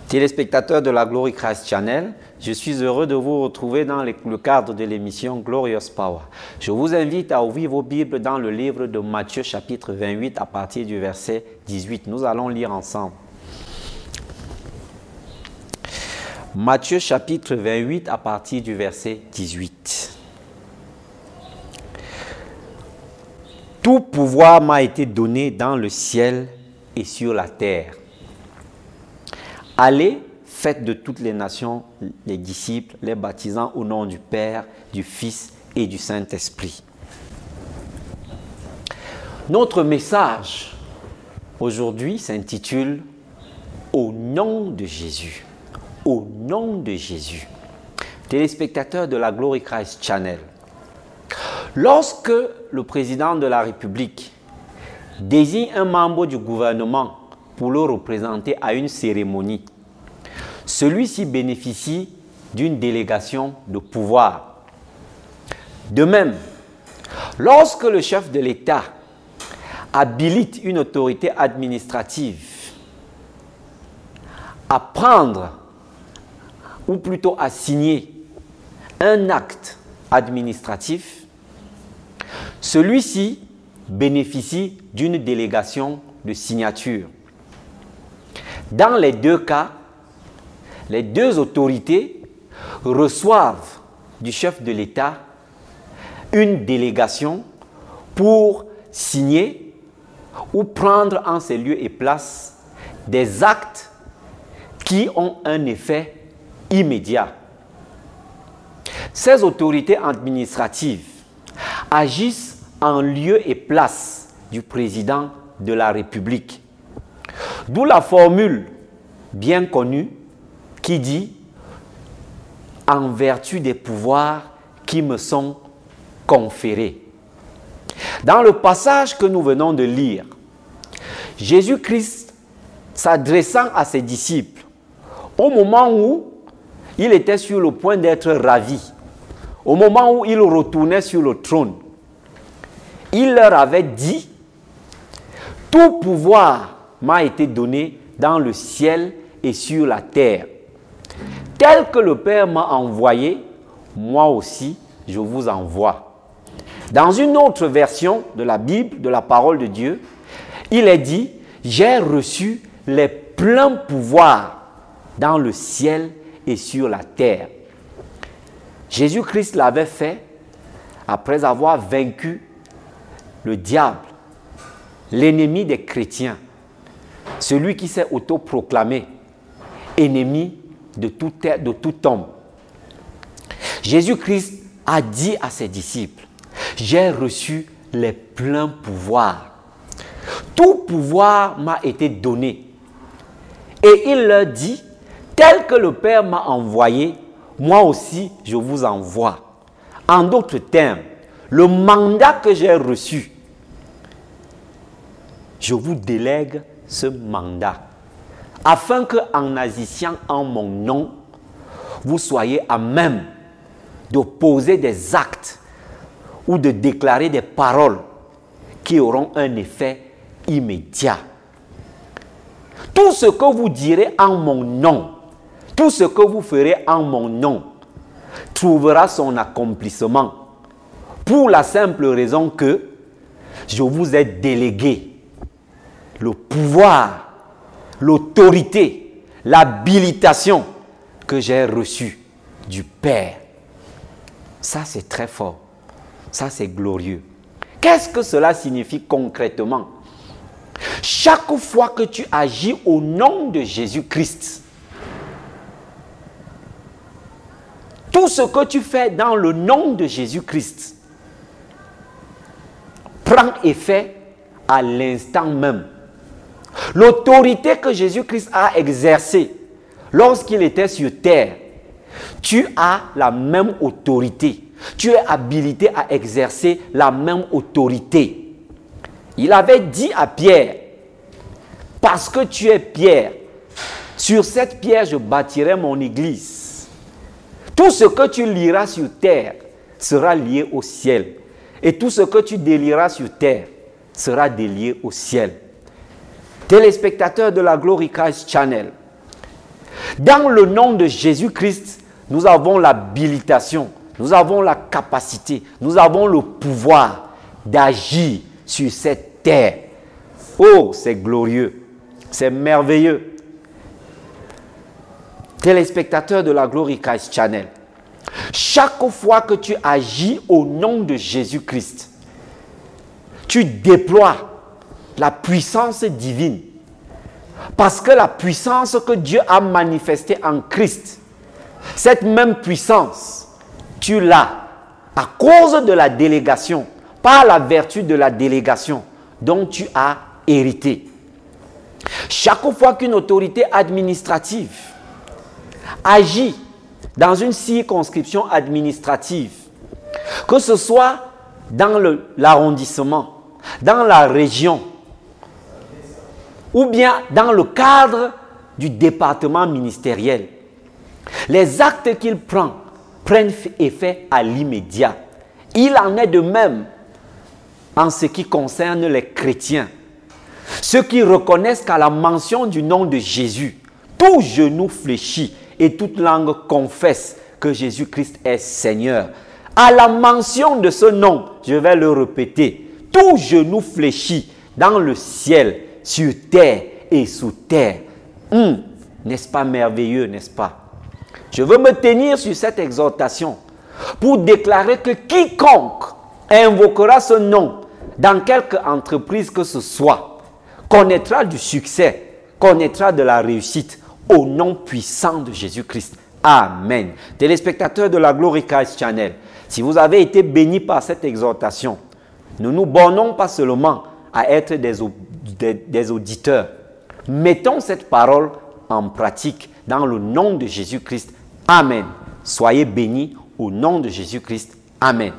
Téléspectateurs de la Glory Christ Channel, je suis heureux de vous retrouver dans le cadre de l'émission Glorious Power. Je vous invite à ouvrir vos Bibles dans le livre de Matthieu chapitre 28 à partir du verset 18. Nous allons lire ensemble. Matthieu chapitre 28 à partir du verset 18. Tout pouvoir m'a été donné dans le ciel et sur la terre. Allez, faites de toutes les nations les disciples, les baptisant au nom du Père, du Fils et du Saint-Esprit. Notre message aujourd'hui s'intitule « Au nom de Jésus ». Au nom de Jésus. Téléspectateurs de la Glory Christ Channel, lorsque le président de la République désigne un membre du gouvernement pour le représenter à une cérémonie, celui-ci bénéficie d'une délégation de pouvoir. De même, lorsque le chef de l'État habilite une autorité administrative à prendre, ou plutôt à signer, un acte administratif, celui-ci bénéficie d'une délégation de signature. Dans les deux cas, les deux autorités reçoivent du chef de l'État une délégation pour signer ou prendre en ces lieux et places des actes qui ont un effet immédiat. Ces autorités administratives agissent en lieu et place du président de la République. D'où la formule bien connue qui dit « en vertu des pouvoirs qui me sont conférés ». Dans le passage que nous venons de lire, Jésus-Christ s'adressant à ses disciples, au moment où il était sur le point d'être ravi, au moment où il retournait sur le trône, il leur avait dit « Tout pouvoir m'a été donné dans le ciel et sur la terre. Tel que le Père m'a envoyé, moi aussi je vous envoie. » Dans une autre version de la Bible, de la parole de Dieu, il est dit « J'ai reçu les pleins pouvoirs dans le ciel et sur la terre. » Jésus-Christ l'avait fait après avoir vaincu le diable, l'ennemi des chrétiens, celui qui s'est autoproclamé ennemi de tout homme. Jésus-Christ a dit à ses disciples, « J'ai reçu les pleins pouvoirs. Tout pouvoir m'a été donné. » Et il leur dit, « Tel que le Père m'a envoyé, moi aussi je vous envoie. » En d'autres termes, le mandat que j'ai reçu, je vous délègue ce mandat, afin qu'en agissant en mon nom, vous soyez à même de poser des actes ou de déclarer des paroles qui auront un effet immédiat. Tout ce que vous direz en mon nom, tout ce que vous ferez en mon nom, trouvera son accomplissement pour la simple raison que je vous ai délégué le pouvoir, l'autorité, l'habilitation que j'ai reçue du Père. Ça, c'est très fort. Ça, c'est glorieux. Qu'est-ce que cela signifie concrètement? Chaque fois que tu agis au nom de Jésus-Christ, tout ce que tu fais dans le nom de Jésus-Christ prend effet à l'instant même. L'autorité que Jésus-Christ a exercée lorsqu'il était sur terre, tu as la même autorité. tu es habilité à exercer la même autorité. Il avait dit à Pierre, parce que tu es Pierre, sur cette pierre je bâtirai mon église. Tout ce que tu liras sur terre sera lié au ciel. Et tout ce que tu délieras sur terre sera délié au ciel. Téléspectateurs de la Glory Christ Channel, dans le nom de Jésus-Christ, nous avons l'habilitation, nous avons la capacité, nous avons le pouvoir d'agir sur cette terre. Oh, c'est glorieux, c'est merveilleux. Téléspectateurs de la Glory Christ Channel, chaque fois que tu agis au nom de Jésus-Christ, tu déploies la puissance divine. Parce que la puissance que Dieu a manifestée en Christ, cette même puissance, tu l'as à cause de la délégation, par la vertu de la délégation dont tu as hérité. Chaque fois qu'une autorité administrative agit dans une circonscription administrative, que ce soit dans l'arrondissement, dans la région, ou bien dans le cadre du département ministériel, les actes qu'il prend prennent effet à l'immédiat. Il en est de même en ce qui concerne les chrétiens. Ceux qui reconnaissent qu'à la mention du nom de Jésus, tout genou fléchit et toute langue confesse que Jésus-Christ est Seigneur. À la mention de ce nom, je vais le répéter, tout genou fléchit dans le ciel, sur terre et sous terre. N'est-ce pas merveilleux, n'est-ce pas? Je veux me tenir sur cette exhortation pour déclarer que quiconque invoquera ce nom dans quelque entreprise que ce soit, connaîtra du succès, connaîtra de la réussite au nom puissant de Jésus-Christ. Amen. Téléspectateurs de la Glory Christ Channel, si vous avez été bénis par cette exhortation, ne nous bornons pas seulement à être des auditeurs. Mettons cette parole en pratique dans le nom de Jésus-Christ. Amen. Soyez bénis au nom de Jésus-Christ. Amen.